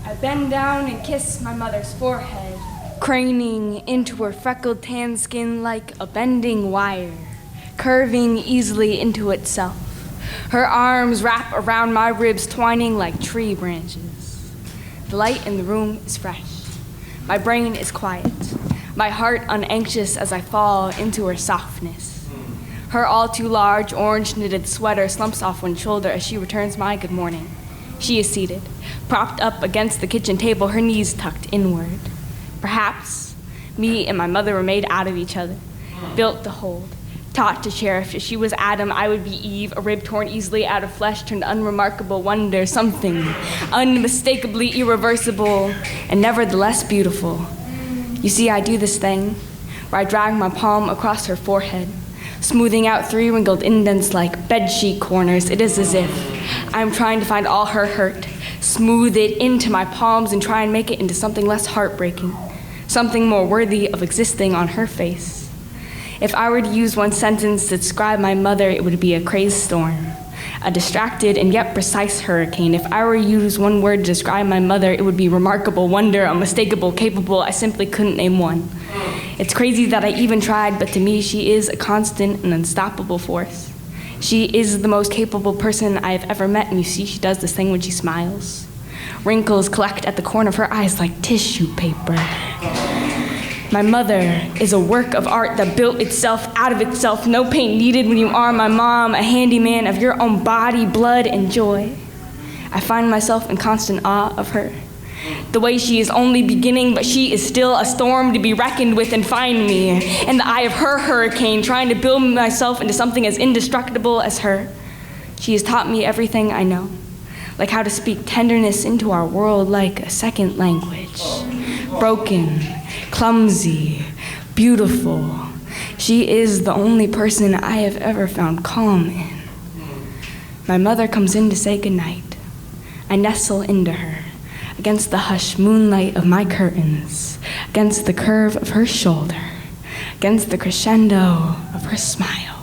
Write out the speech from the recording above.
I bend down and kiss my mother's forehead, craning into her freckled tan skin like a bending wire, curving easily into itself. Her arms wrap around my ribs, twining like tree branches. The light in the room is fresh. My brain is quiet, my heart unanxious as I fall into her softness. Her all too large orange knitted sweater slumps off one shoulder as she returns my good morning. She is seated, propped up against the kitchen table, her knees tucked inward. Perhaps me and my mother were made out of each other, built to hold, taught to cherish. If she was Adam, I would be Eve, a rib torn easily out of flesh turned unremarkable wonder, something unmistakably irreversible and nevertheless beautiful. You see, I do this thing where I drag my palm across her forehead, smoothing out 3 wrinkled indents like bedsheet corners. It is as if I'm trying to find all her hurt, smooth it into my palms, and try and make it into something less heartbreaking, something more worthy of existing on her face. If I were to use one sentence to describe my mother, it would be a crazed storm, a distracted and yet precise hurricane. If I were to use one word to describe my mother, it would be remarkable, wonder, unmistakable, capable. I simply couldn't name one. It's crazy that I even tried, but to me, she is a constant and unstoppable force. She is the most capable person I have ever met, and you see, she does this thing when she smiles. Wrinkles collect at the corner of her eyes like tissue paper. My mother is a work of art that built itself out of itself. No paint needed when you are my mom, a handyman of your own body, blood, and joy. I find myself in constant awe of her. The way she is only beginning, but she is still a storm to be reckoned with, and find me in the eye of her hurricane, trying to build myself into something as indestructible as her. She has taught me everything I know, like how to speak tenderness into our world like a second language. Broken, clumsy, beautiful. She is the only person I have ever found calm in. My mother comes in to say goodnight. I nestle into her, against the hushed moonlight of my curtains, against the curve of her shoulder, against the crescendo of her smile.